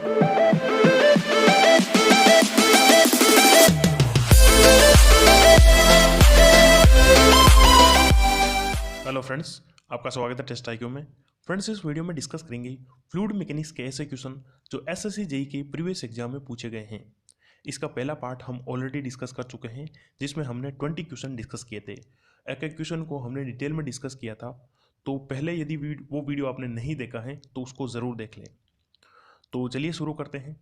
Hello friends, आपका स्वागत है टेस्ट आईक्यू में। फ्रेंड्स, इस वीडियो में डिस्कस करेंगे फ्लूइड मैकेनिक्स के ऐसे क्वेश्चन जो एसएससी जेईई के प्रीवियस एग्जाम में पूछे गए हैं। इसका पहला पार्ट हम ऑलरेडी डिस्कस कर चुके हैं, जिसमें हमने 20 क्वेश्चन डिस्कस किए थे। एक एक क्वेश्चन को हमने डिटेल में डिस्कस किया था, तो पहले यदि वो वीडियो आपने नहीं देखा है तो उसको ज़रूर देख लें। तो चलिए शुरू करते हैं।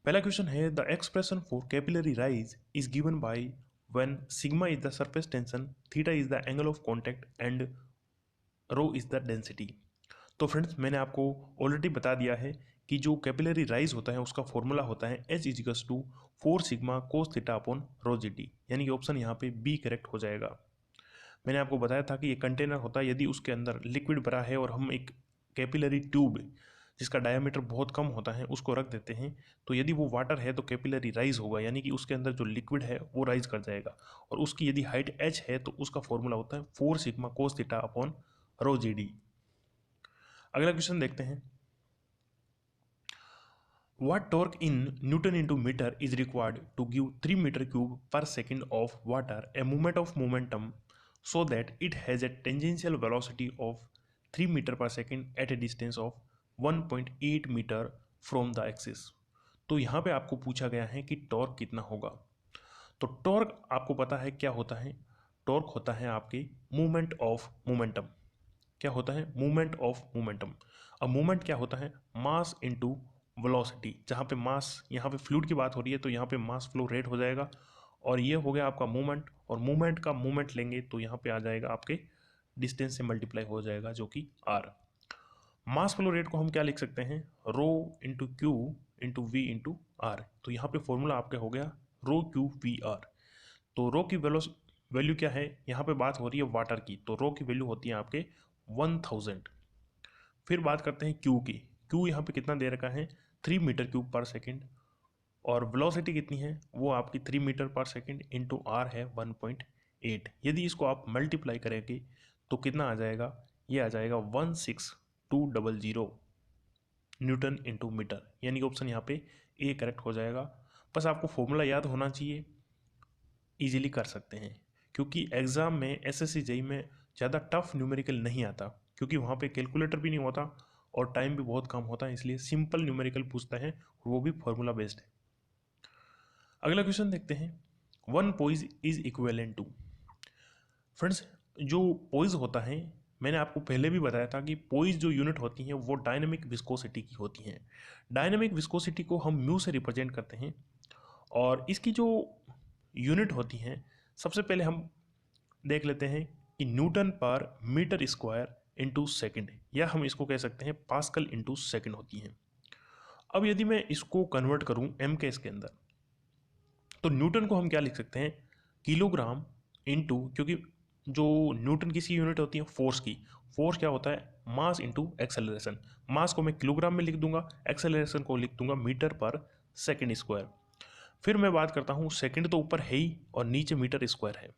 पहला क्वेश्चन है, the expression for capillary rise is given by when sigma is the surface tension, theta is the angle of contact and rho is the density. तो फ्रेंड्स, मैंने आपको ऑलरेडी बता दिया है कि जो कैपिलरी राइज होता है उसका फॉर्मूला होता है H=4 sigma cos theta upon rho G T, यानी कि ऑप्शन यहाँ पे बी करेक्ट हो जाएगा। मैंने आपको बताया था कि ये कंटेनर होता है, यदि उसके अंदर लिक्विड भरा है और हम एक कैपिलरी ट्यूब जिसका डायमीटर बहुत कम होता है उसको रख देते हैं, तो यदि वो वाटर है तो कैपिलरी राइज होगा, यानी कि उसके अंदर जो लिक्विड है वो राइज कर जाएगा। और उसकी यदि हाइट h है तो उसका फॉर्मूला होता है 4 sigma cos theta upon rho g d. अगला क्वेश्चन देखते हैं, what torque in newton into metre is required to give 3 metre cube per second of water a movement of momentum so that it has a tangential velocity of 3 meter per second at a distance of 1.8 metre from the axis. तो यहाँ पे आपको पूछा गया है कि torque कितना होगा। तो टॉर्क आपको पता है क्या होता है, टॉर्क होता है आपके मूवमेंट ऑफ मोमेंटम। क्या होता है? Movement of momentum. अब मूवमेंट क्या होता है? Mass into velocity. जहाँ पे मास, यहाँ पे फ्लूइड की बात हो रही है तो यहाँ पे मास फ्लो रेट हो जाएगा, और ये हो गया आपका मूवमेंट, और मूवमेंट का मूवमेंट लेंगे तो यहाँ पे आ जाएगा आपके डिस्टेंस से मल्टीप्लाई हो जाएगा, जो कि आर। मास फ्लो रेट को हम क्या लिख सकते हैं? Rho into Q into V into R. तो यहाँ पे फॉर्मूला आपका हो गया रो क्यू वी आर। तो रो की वैल्यू क्या है? यहाँ पे बात हो रही है वाटर की, तो रो की वैल्यू होती है आपके 1000। फिर बात करते हैं क्यू की। क्यू यहाँ पे कितना दे रखा है? 3 मीटर क्यूब पर सेकेंड, और वेलोसिटी कितनी है? वो आपकी 3 मीटर पर सेकेंड इंटू आर है 1.8। यदि इसको आप मल्टीप्लाई करेंगे तो कितना आ जाएगा? ये आ जाएगा 16200 न्यूटन इंटू मीटर, यानी कि ऑप्शन यहाँ पे ए करेक्ट हो जाएगा। बस आपको फॉर्मूला याद होना चाहिए, इजीली कर सकते हैं, क्योंकि एग्ज़ाम में एसएससी जेईई में ज़्यादा टफ न्यूमेरिकल नहीं आता, क्योंकि वहाँ पे कैलकुलेटर भी नहीं होता और टाइम भी बहुत कम होता है, इसलिए सिंपल न्यूमेरिकल पूछता है, और वो भी फॉर्मूला बेस्ड है। अगला क्वेश्चन देखते हैं, one poise is equivalent to. Friends, जो पोइज होता है, मैंने आपको पहले भी बताया था कि पोइज जो यूनिट होती हैं वो डायनेमिक विस्कोसिटी की होती हैं। डायनेमिक विस्कोसिटी को हम म्यू से रिप्रेजेंट करते हैं, और इसकी जो यूनिट होती हैं, सबसे पहले हम देख लेते हैं कि न्यूटन पर मीटर स्क्वायर इंटू सेकेंड, या हम इसको कह सकते हैं पास्कल इंटू सेकेंड होती हैं। अब यदि मैं इसको कन्वर्ट करूँ एम के इसके अंदर, तो न्यूटन को हम क्या लिख सकते हैं? किलोग्राम इंटू, क्योंकि जो न्यूटन की सी यूनिट होती है फोर्स की, फोर्स क्या होता है? Mass into acceleration. मास को मैं किलोग्राम में लिख दूंगा, एक्सेलरेशन को लिख दूंगा मीटर पर सेकेंड स्क्वायर। फिर मैं बात करता हूँ, सेकेंड तो ऊपर है ही और नीचे मीटर स्क्वायर है।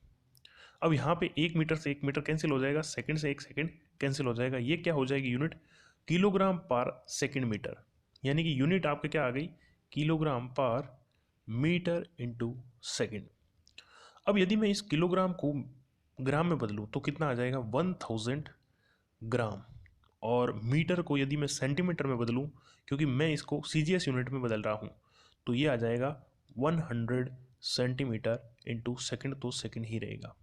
अब यहाँ पे 1 मीटर से 1 मीटर कैंसिल हो जाएगा, सेकेंड से 1 सेकेंड कैंसिल हो जाएगा, ये क्या हो जाएगी यूनिट? किलोग्राम पर सेकेंड मीटर, यानी कि यूनिट आपके क्या आ गई? किलोग्राम पर मीटर इंटू सेकेंड। अब यदि मैं इस किलोग्राम को ग्राम में बदलूं तो कितना आ जाएगा? 1000 ग्राम। और मीटर को यदि मैं सेंटीमीटर में बदलूं, क्योंकि मैं इसको सीजीएस यूनिट में बदल रहा हूं, तो ये आ जाएगा 100 सेंटीमीटर इंटू सेकेंड, तो सेकेंड ही रहेगा।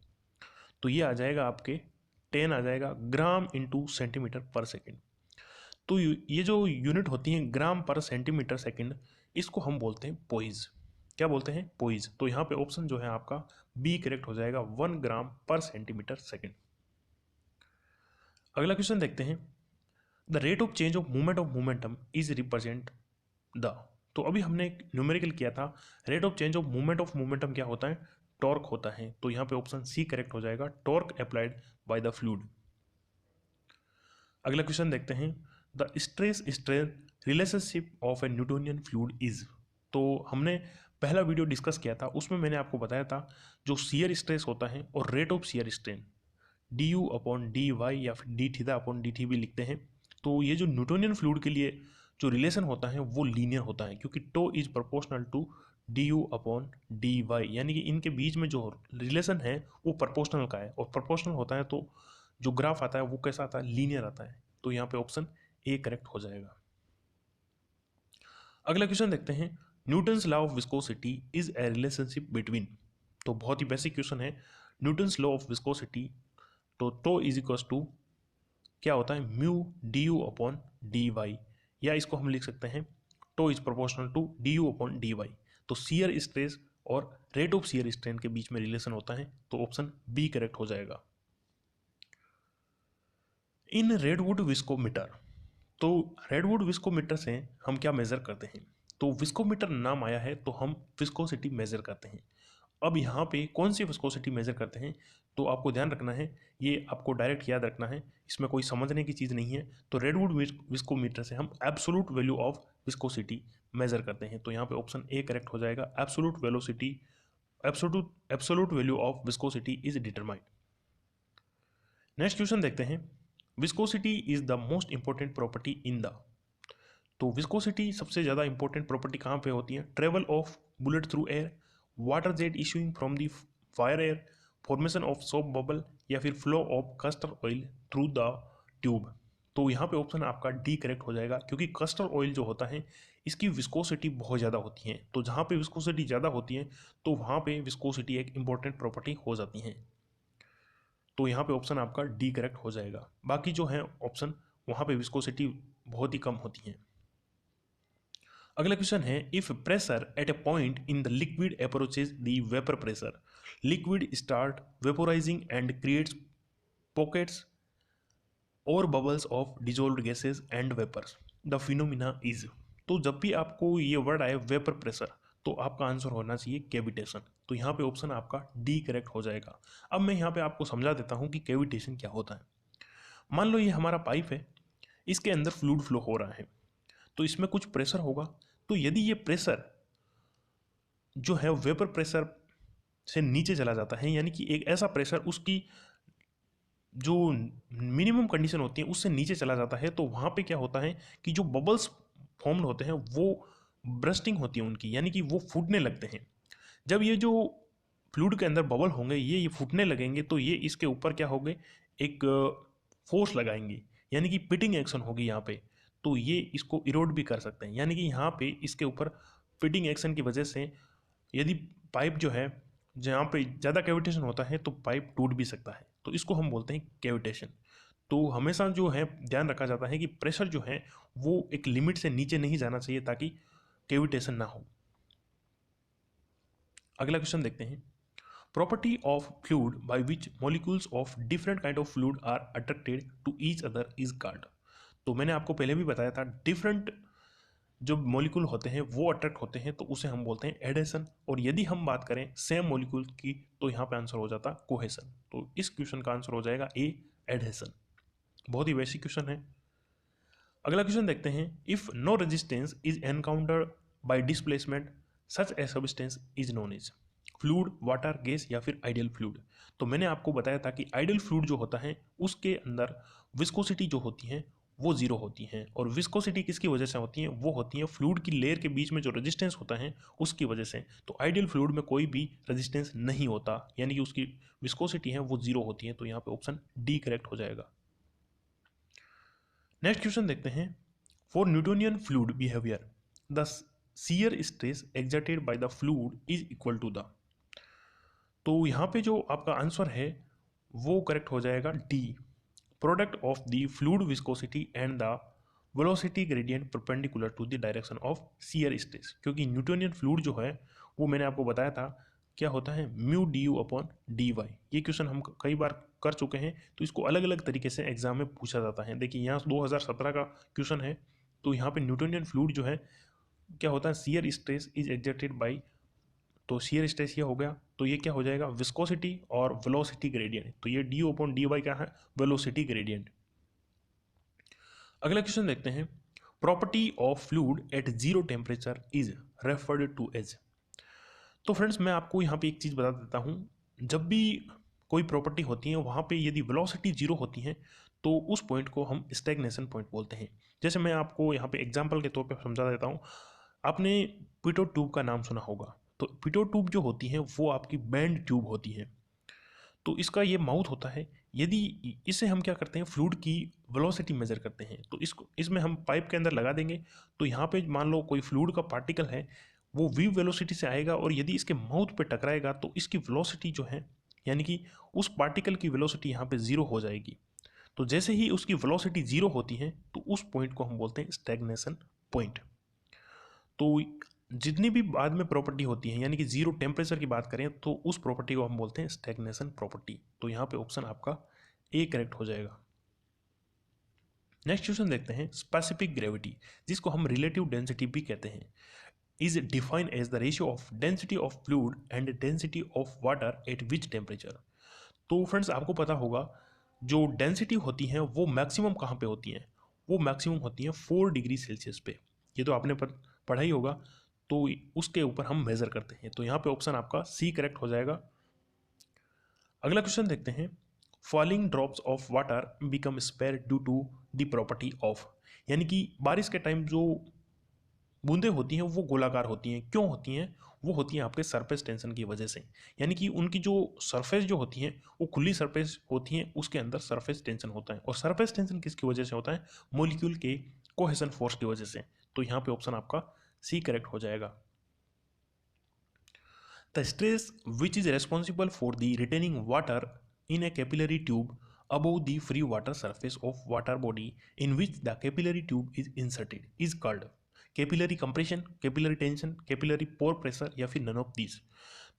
तो ये आ जाएगा आपके 10 आ जाएगा ग्राम इंटू सेंटीमीटर पर सेकेंड। तो ये जो यूनिट होती हैं ग्राम पर सेंटीमीटर सेकेंड, इसको हम बोलते हैं पोइज। क्या बोलते हैं? पोइज। तो यहाँ पे ऑप्शन जो है आपका बी करेक्ट हो जाएगा, 1 ग्राम पर सेंटीमीटर सेकेंड। अगला क्वेश्चन देखते हैं, the rate of change of movement of momentum is represent the. तो अभी हमने एक न्यूमेरिकल किया था, rate of change of momentum क्या होता है? टॉर्क होता है। तो यहाँ पे ऑप्शन सी करेक्ट हो जाएगा, torque applied by the fluid. अगला क्वेश्चन देखते हैं, the stress strain relationship of A Newtonian fluid is. तो हमने पहला वीडियो डिस्कस किया था, उसमें मैंने आपको बताया था जो शियर स्ट्रेस होता है और rate of shear strain d u upon d y या फिर d theta upon d t भी लिखते हैं। तो ये जो न्यूटोनियन फ्लूइड के लिए जो रिलेशन होता है वो लीनियर होता है, क्योंकि tau is proportional to d u upon d y, यानी कि इनके बीच में जो रिलेशन है वो प्रोपोर्शनल का है, और प्रोपोर्शनल होता है तो जो ग्राफ आता है वो कैसा आता है, लीनियर आता है। तो यहाँ पे ऑप्शन ए करेक्ट हो जाएगा। अगला क्वेश्चन देखते हैं, Newton's law of viscosity is a relationship between, तो बहुत ही बेसिक क्वेश्चन है, न्यूटन्स लॉ ऑफ विस्कोसिटी, तो टो इज इक्वल टू क्या होता है, mu d u upon d y, या इसको हम लिख सकते हैं tau is proportional to d u upon d y. तो शियर स्ट्रेस और रेट ऑफ शियर स्ट्रेन के बीच में रिलेशन होता है, तो ऑप्शन बी करेक्ट हो जाएगा। इन रेडवुड विस्कोमीटर, तो रेडवुड विस्कोमीटर से हम क्या मेजर करते हैं, तो विस्कोमीटर नाम आया है तो हम विस्कोसिटी मेजर करते हैं। अब यहाँ पे कौन सी विस्कोसिटी मेजर करते हैं, तो आपको ध्यान रखना है, ये आपको डायरेक्ट याद रखना है, इसमें कोई समझने की चीज़ नहीं है। तो रेडवुड विस्कोमीटर से हम absolute value of viscosity measure करते हैं, तो यहाँ पे ऑप्शन ए करेक्ट हो जाएगा, absolute velocity, absolute value of viscosity is determined. Next question देखते हैं, viscosity is the most important property in the, तो विस्कोसिटी सबसे ज़्यादा इंपॉर्टेंट प्रॉपर्टी कहाँ पे होती है, travel of bullet through air, water jet issuing from the fire air, formation of soap bubble, या फिर flow of castor oil through the tube. तो यहाँ पे ऑप्शन आपका डी करेक्ट हो जाएगा, क्योंकि कस्टर ऑयल जो होता है इसकी विस्कोसिटी बहुत ज़्यादा होती है, तो जहाँ पे विस्कोसिटी ज़्यादा होती है तो वहाँ पे विस्कोसिटी एक इंपॉर्टेंट प्रॉपर्टी हो जाती है, तो यहाँ पे ऑप्शन आपका डी करेक्ट हो जाएगा। बाकी जो है ऑप्शन वहाँ पे विस्कोसिटी बहुत ही कम होती है। अगला क्वेश्चन है, if pressure at a point in the liquid approaches the vapour pressure, liquid start vaporising and creates pockets और bubbles of dissolved gases and vapours, the phenomena is, तो जब भी आपको ये वर्ड आए वेपर प्रेशर तो आपका आंसर होना चाहिए कैविटेशन, तो यहाँ पे ऑप्शन आपका डी करेक्ट हो जाएगा। अब मैं यहाँ पे आपको समझा देता हूँ कि कैविटेशन क्या होता है। मान लो ये हमारा पाइप है, इसके अंदर फ्लूइड फ्लो हो रहा है, तो इसमें कुछ प्रेशर होगा, तो यदि ये प्रेशर जो है वेपर प्रेशर से नीचे चला जाता है, यानी कि एक ऐसा प्रेशर उसकी जो मिनिमम कंडीशन होती है उससे नीचे चला जाता है, तो वहाँ पे क्या होता है कि जो बबल्स फॉर्म्ड होते हैं वो ब्रस्टिंग होती है उनकी, यानी कि वो फूटने लगते हैं। जब ये जो फ्लूइड के अंदर बबल होंगे ये फूटने लगेंगे, तो ये इसके ऊपर क्या होंगे, एक फोर्स लगाएंगे, यानी कि पिटिंग एक्शन होगी यहाँ पे, तो ये इसको इरोड भी कर सकते हैं, यानी कि यहाँ पे इसके ऊपर पिटिंग एक्शन की वजह से यदि पाइप जो है जहाँ पे ज़्यादा कैविटेशन होता है तो पाइप टूट भी सकता है, तो इसको हम बोलते हैं कैविटेशन। तो हमेशा जो है ध्यान रखा जाता है कि प्रेशर जो है वो एक लिमिट से नीचे नहीं जाना चाहिए ताकि कैविटेशन ना हो। अगला क्वेश्चन देखते हैं, property of fluid by which molecules of different kind of fluid are attracted to each other is called, तो मैंने आपको पहले भी बताया था डिफरेंट जो मॉलिक्यूल होते हैं वो अट्रैक्ट होते हैं तो उसे हम बोलते हैं एडेशन, और यदि हम बात करें सेम मॉलिक्यूल की तो यहाँ पे आंसर हो जाता कोहेशन, तो इस क्वेश्चन का आंसर हो जाएगा ए एडेशन। बहुत ही बेसिक क्वेश्चन है। अगला क्वेश्चन देखते हैं, if no resistance is encountered by displacement such a substance is known as fluid, water, gas या फिर आइडियल फ्लूइड। तो मैंने आपको बताया था कि आइडियल फ्लूइड जो होता है उसके अंदर विस्कोसिटी जो होती है वो जीरो होती हैं, और विस्कोसिटी किसकी वजह से होती है, वो होती है फ्लूइड की लेयर के बीच में जो रेजिस्टेंस होता है उसकी वजह से। तो आइडियल फ्लूइड में कोई भी रेजिस्टेंस नहीं होता, यानी कि उसकी विस्कोसिटी है वो जीरो होती है, तो यहाँ पे ऑप्शन डी करेक्ट हो जाएगा। नेक्स्ट क्वेश्चन देखते हैं, for Newtonian fluid behaviour the shear stress exerted by the fluid is equal to the, तो यहाँ पे जो आपका आंसर है वो करेक्ट हो जाएगा D, product of the fluid viscosity and the velocity gradient perpendicular to the direction of shear stress, क्योंकि न्यूटोनियन फ्लूइड जो है वो मैंने आपको बताया था क्या होता है, mu d u upon d y. ये क्वेश्चन हम कई बार कर चुके हैं, तो इसको अलग अलग तरीके से एग्जाम में पूछा जाता है। देखिए यहाँ 2017 का क्वेश्चन है, तो यहाँ पे न्यूटोनियन फ्लूइड जो है क्या होता है, shear stress is exerted by, तो शियर स्ट्रेस ये हो गया, तो ये क्या हो जाएगा विस्कोसिटी और वेलोसिटी ग्रेडियंट, तो ये डी अपॉन डी वाई क्या है, वेलोसिटी ग्रेडियंट। अगला क्वेश्चन देखते हैं, property of fluid at zero temperature is referred to as, तो फ्रेंड्स मैं आपको यहाँ पे एक चीज़ बता देता हूँ, जब भी कोई प्रॉपर्टी होती है वहाँ पे यदि वेलोसिटी जीरो होती है तो उस पॉइंट को हम स्टैग्नेशन पॉइंट बोलते हैं। जैसे मैं आपको यहाँ पे एग्जांपल के तौर पे समझा देता हूँ। आपने पिटोट ट्यूब का नाम सुना होगा। तो पिटोट ट्यूब जो होती है वो आपकी बैंड ट्यूब होती है। तो इसका ये माउथ होता है। यदि इसे हम क्या करते हैं, फ्लूइड की वेलोसिटी मेजर करते हैं, तो इसको इसमें हम पाइप के अंदर लगा देंगे। तो यहाँ पे मान लो कोई फ्लूइड का पार्टिकल है, वो वी वेलोसिटी से आएगा और यदि इसके माउथ पे टकराएगा तो इसकी वेलोसिटी जो है, यानी कि उस पार्टिकल की वेलोसिटी यहाँ पे जीरो हो जाएगी। तो जैसे ही उसकी वेलोसिटी जीरो होती है तो उस पॉइंट को हम बोलते हैं स्टैग्नेशन पॉइंट। तो जितनी भी बाद में प्रॉपर्टी होती है, यानी कि जीरो टेम्परेचर की बात करें तो उस प्रॉपर्टी को हम बोलते हैं स्टैग्नेशन प्रॉपर्टी। तो यहाँ पे ऑप्शन आपका ए करेक्ट हो जाएगा। नेक्स्ट क्वेश्चन देखते हैं। स्पेसिफिक ग्रेविटी, जिसको हम रिलेटिव डेंसिटी भी कहते हैं, is defined as the ratio of density of fluid and density of water at which temperature. तो फ्रेंड्स आपको पता होगा, जो डेंसिटी होती है वो मैक्सिमम कहाँ पे होती है, वो मैक्सिमम होती है 4 डिग्री सेल्सियस पे। ये तो आपने पढ़ा ही होगा। तो उसके ऊपर हम मेजर करते हैं। तो यहाँ पे ऑप्शन आपका सी करेक्ट हो जाएगा। अगला क्वेश्चन देखते हैं। Falling drops of water become sphere due to the property of, यानी कि बारिश के टाइम जो बूंदें होती हैं वो गोलाकार होती हैं। क्यों होती हैं? वो होती हैं आपके सरफेस टेंशन की वजह से। यानी कि उनकी जो सरफेस जो होती हैं वो खुली सरफेस होती हैं, उसके अंदर सरफेस टेंशन होता है। और सरफेस टेंशन किसकी वजह से होता है? मॉलिक्यूल के कोहेशन फोर्स की वजह से। तो यहाँ पे ऑप्शन आपका सी करेक्ट हो जाएगा। The stress which is responsible for the retaining water in A capillary tube above the free water surface of water body in which the capillary tube is inserted is called capillary compression, capillary tension, capillary pore pressure, या फिर none of this.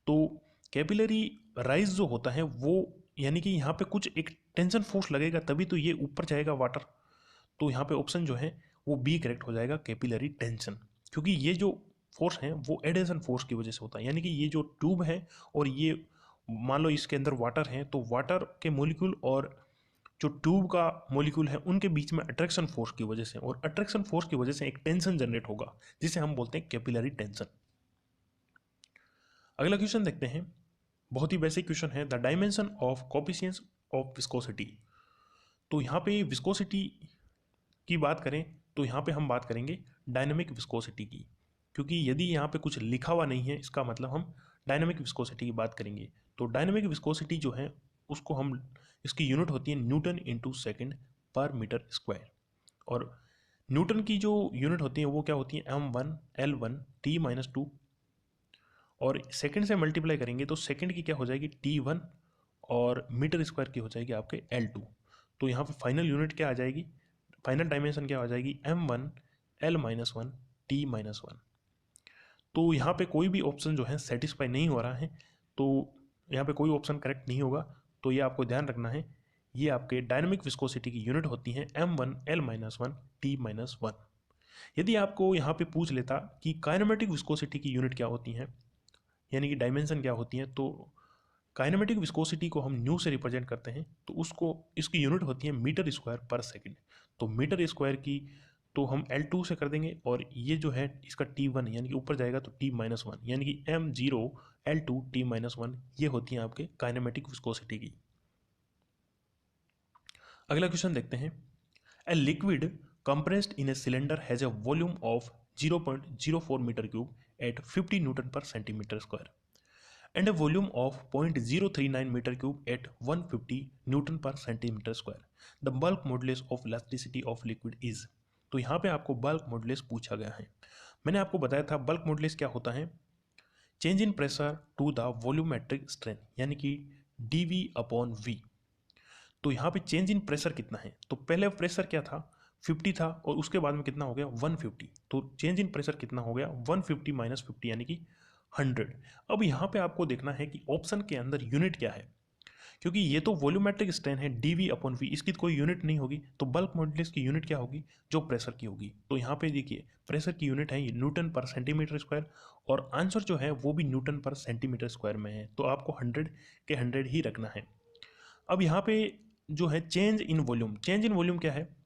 तो capillary rise जो होता है वो, यानी कि यहाँ पे कुछ एक टेंशन फोर्स लगेगा तभी तो ये ऊपर जाएगा वाटर। तो यहाँ पे ऑप्शन जो है वो बी करेक्ट हो जाएगा, कैपिलरी टेंशन। क्योंकि ये जो फोर्स है वो एडेशन फोर्स की वजह से होता है। यानी कि ये जो ट्यूब है और ये मान लो इसके अंदर वाटर है, तो वाटर के मोलिक्यूल और जो ट्यूब का मॉलिक्यूल है उनके बीच में अट्रैक्शन फोर्स की वजह से, और अट्रैक्शन फोर्स की वजह से एक टेंशन जनरेट होगा जिसे हम बोलते हैं कैपिलरी टेंशन। अगला क्वेश्चन देखते हैं। बहुत ही बेसिक क्वेश्चन है। The dimension of coefficient of viscosity. तो यहाँ पे विस्कोसिटी की बात करें तो यहाँ पे हम बात करेंगे डायनामिक विस्कोसिटी की, क्योंकि यदि यहाँ पे कुछ लिखा हुआ नहीं है इसका मतलब हम डायनामिक विस्कोसिटी की बात करेंगे। तो डायनामिक विस्कोसिटी जो है उसको हम, इसकी यूनिट होती है न्यूटन इंटू सेकेंड पर मीटर स्क्वायर। और न्यूटन की जो यूनिट होती है वो क्या होती है? m1 L1 T-2। और सेकंड से मल्टीप्लाई करेंगे तो सेकंड की क्या हो जाएगी? T1। और मीटर स्क्वायर की हो जाएगी आपके L2। तो यहाँ पे फाइनल यूनिट क्या आ जाएगी, फाइनल डायमेंशन क्या हो जाएगी? m1L-1 T-1। तो यहाँ पे कोई भी ऑप्शन जो है सेटिस्फाई नहीं हो रहा है, तो यहाँ पे कोई ऑप्शन करेक्ट नहीं होगा। तो ये आपको ध्यान रखना है, ये आपके डायनामिक विस्कोसिटी की यूनिट होती है m1L-1 T-1। यदि आपको यहाँ पे पूछ लेता कि काइनेमेटिक विस्कोसिटी की यूनिट क्या होती है, यानी कि डायमेंशन क्या होती है, तो काइनेमेटिक विस्कोसिटी को हम न्यू से रिप्रेजेंट करते हैं। तो उसको, इसकी यूनिट होती है मीटर स्क्वायर पर सेकेंड। तो मीटर स्क्वायर की तो हम L2 से कर देंगे, और ये जो है इसका T1 यानी कि ऊपर जाएगा तो T-1, यानी कि m0L2T-1 ये होती है आपके काइनेमेटिक विस्कोसिटी की। अगला क्वेश्चन देखते हैं। A liquid compressed in a cylinder has a volume of 0.04 metre cube at 50 newton per centimetre square and a volume of 0.039 metre cube at 150 newton per centimetre square. The bulk modulus of elasticity of liquid is. तो यहाँ पे आपको bulk modulus पूछा गया है। मैंने आपको बताया था बल्क मॉडुलस क्या होता है? Change in pressure to the volumetric strain, यानी कि dV/V। तो यहाँ पे चेंज इन प्रेशर कितना है? तो पहले प्रेशर क्या था? 50 था, और उसके बाद में कितना हो गया? 150। तो चेंज इन प्रेशर कितना हो गया? 150 माइनस 50 यानी कि 100। अब यहाँ पे आपको देखना है कि ऑप्शन के अंदर यूनिट क्या है, क्योंकि ये तो वॉल्यूमेट्रिक स्ट्रेन है dV/V, इसकी तो कोई यूनिट नहीं होगी। तो बल्क मॉडुलस की यूनिट क्या होगी? जो प्रेशर की होगी। तो यहाँ पे देखिए प्रेशर की यूनिट है न्यूटन पर सेंटीमीटर स्क्वायर, और आंसर जो है वो भी न्यूटन पर सेंटीमीटर स्क्वायर में है। तो आपको 100 के 100 ही रखना है। अब यहाँ पे जो है change in volume, change in volume क्या है?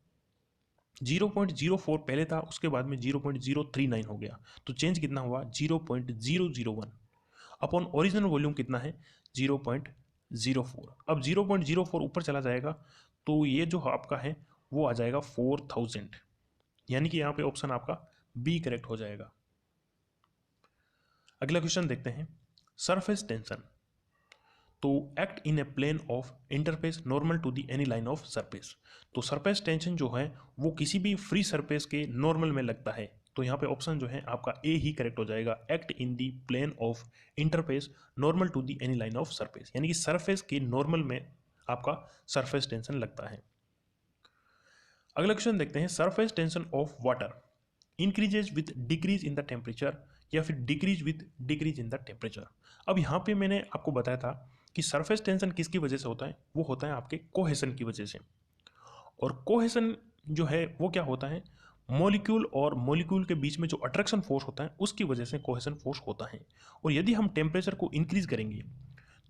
0.04 पहले था, उसके बाद में 0.039 हो गया। तो चेंज कितना हुआ? 0.001 अपॉन ओरिजिनल वॉल्यूम कितना है? 0.04। अब 0.04 ऊपर चला जाएगा तो ये जो आपका है वो आ जाएगा 4000, यानी कि यहाँ पे ऑप्शन आपका बी करेक्ट हो जाएगा। अगला क्वेश्चन देखते हैं, सरफेस टेंशन। तो act in a plane of interface normal to the any line of surface. तो सरफेस टेंशन जो है वो किसी भी फ्री सरफेस के नॉर्मल में लगता है। तो यहाँ पे ऑप्शन जो है आपका ए ही करेक्ट हो जाएगा, act in the plane of interface normal to the any line of surface, यानी कि सरफेस के नॉर्मल में आपका सरफेस टेंशन लगता है। अगला क्वेश्चन देखते हैं, surface tension of water increases with decrease in the temperature या फिर decrease with decrease in the temperature. अब यहाँ पे मैंने आपको बताया था कि सरफेस टेंशन किसकी वजह से होता है, वो होता है आपके कोहेशन की वजह से। और कोहेशन जो है वो क्या होता है, मॉलिक्यूल और मॉलिक्यूल के बीच में जो अट्रैक्शन फोर्स होता है उसकी वजह से कोहेशन फोर्स होता है। और यदि हम टेम्परेचर को इंक्रीज करेंगे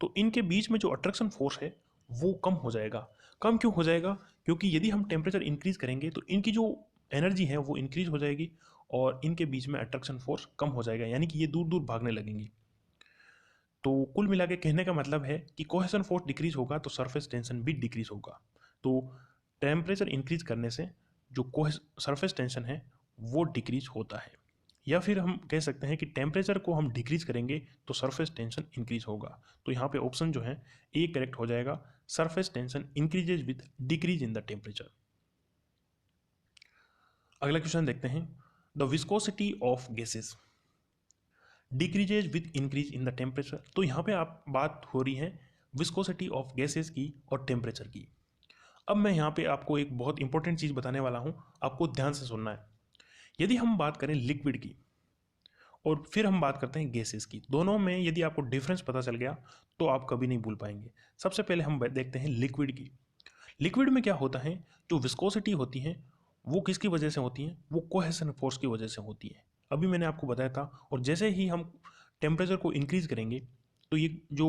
तो इनके बीच में जो अट्रैक्शन फोर्स है वो कम हो जाएगा। कम क्यों हो जाएगा, क्योंकि यदि हम टेम्परेचर इंक्रीज करेंगे तो इनकी जो एनर्जी है वो इंक्रीज हो जाएगी और इनके बीच में अट्रैक्शन फोर्स कम हो जाएगा, यानी कि ये दूर दूर भागने लगेंगी। तो कुल मिला के कहने का मतलब है कि कोहेशन फोर्स डिक्रीज होगा तो सरफेस टेंशन भी डिक्रीज होगा। तो टेम्परेचर इंक्रीज करने से जो सरफेस टेंशन है वो डिक्रीज होता है, या फिर हम कह सकते हैं कि टेम्परेचर को हम डिक्रीज करेंगे तो सरफेस टेंशन इंक्रीज होगा। तो यहाँ पे ऑप्शन जो है ए करेक्ट हो जाएगा, surface tension increases with decrease in the temperature. अगला क्वेश्चन देखते हैं, the viscosity of gases decreases with increase in the temperature. तो यहाँ पे आप बात हो रही है विस्कोसिटी ऑफ गैसेस की और टेम्परेचर की। अब मैं यहाँ पे आपको एक बहुत इंपॉर्टेंट चीज़ बताने वाला हूँ, आपको ध्यान से सुनना है। यदि हम बात करें लिक्विड की और फिर हम बात करते हैं गैसेस की, दोनों में यदि आपको डिफरेंस पता चल गया तो आप कभी नहीं भूल पाएंगे। सबसे पहले हम देखते हैं लिक्विड की। लिक्विड में क्या होता है, जो विस्कोसिटी होती है वो किसकी वजह से होती है, वो कोहेशन फोर्स की वजह से होती है। अभी मैंने आपको बताया था। और जैसे ही हम टेम्परेचर को इंक्रीज करेंगे तो ये जो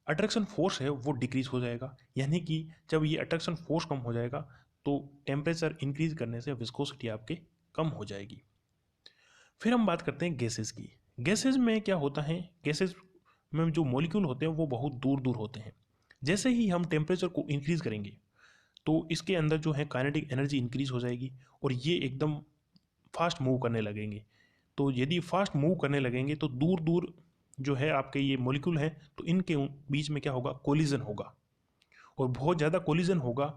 अट्रैक्शन फोर्स है वो डिक्रीज हो जाएगा, यानी कि जब ये अट्रैक्शन फोर्स कम हो जाएगा तो टेम्परेचर इंक्रीज करने से विस्कोसिटी आपके कम हो जाएगी। फिर हम बात करते हैं गैसेस की। गैसेस में क्या होता है, गैसेस में जो मॉलिक्यूल होते हैं वो बहुत दूर दूर होते हैं। जैसे ही हम टेम्परेचर को इंक्रीज करेंगे तो इसके अंदर जो है काइनेटिक एनर्जी इंक्रीज हो जाएगी और ये एकदम फास्ट मूव करने लगेंगे। तो यदि फास्ट मूव करने लगेंगे तो दूर दूर जो है आपके ये मॉलिक्यूल हैं तो इनके बीच में क्या होगा, कोलिजन होगा। और बहुत ज़्यादा कोलिजन होगा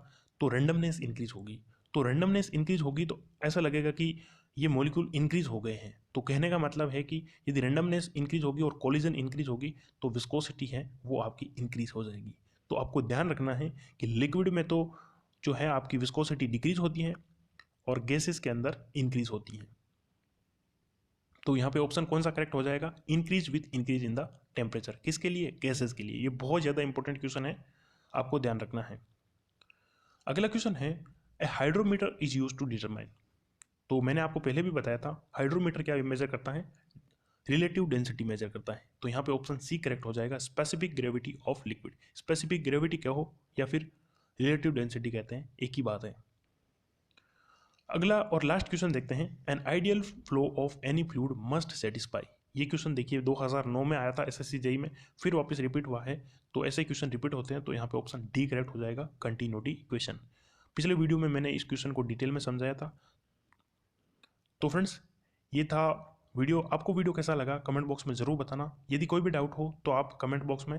तो रेंडमनेस इंक्रीज होगी। तो रेंडमनेस इंक्रीज होगी तो ऐसा लगेगा कि ये मॉलिक्यूल इंक्रीज हो गए हैं। तो कहने का मतलब है कि यदि रेंडमनेस इंक्रीज होगी और कोलिजन इंक्रीज होगी तो विस्कोसिटी है वो आपकी इंक्रीज हो जाएगी। तो आपको ध्यान रखना है कि लिक्विड में तो जो है आपकी विस्कोसिटी डिक्रीज होती है और गैसेस के अंदर इंक्रीज होती है। तो यहाँ पे ऑप्शन कौन सा करेक्ट हो जाएगा, increase with increase in the temperature. किसके लिए, गैसेस के लिए। ये बहुत ज़्यादा इंपॉर्टेंट क्वेश्चन है, आपको ध्यान रखना है। अगला क्वेश्चन है, a hydrometer is use to determine. तो मैंने आपको पहले भी बताया था हाइड्रोमीटर क्या मेजर करता है, रिलेटिव डेंसिटी मेजर करता है। तो यहाँ पे ऑप्शन सी करेक्ट हो जाएगा, specific gravity of liquid. Specific gravity क्या हो या फिर रिलेटिव डेंसिटी कहते हैं, एक ही बात है। अगला और लास्ट क्वेश्चन देखते हैं, an ideal flow of any fluid must satisfy. ये क्वेश्चन देखिए 2009 में आया था एसएससी जेई में, फिर वापस रिपीट हुआ है। तो ऐसे क्वेश्चन रिपीट होते हैं तो यहाँ पे ऑप्शन डी करेक्ट हो जाएगा, कंटिन्यूटी इक्वेशन। पिछले वीडियो में मैंने इस क्वेश्चन को डिटेल में समझाया था। तो फ्रेंड्स ये था वीडियो। आपको वीडियो कैसा लगा कमेंट बॉक्स में ज़रूर बताना। यदि कोई भी डाउट हो तो आप कमेंट बॉक्स में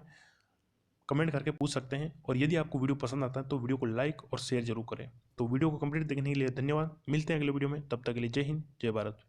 कमेंट करके पूछ सकते हैं। और यदि आपको वीडियो पसंद आता है तो वीडियो को लाइक और शेयर जरूर करें। तो वीडियो को कंप्लीट देखने के लिए धन्यवाद। मिलते हैं अगले वीडियो में, तब तक के लिए जय हिंद जय भारत।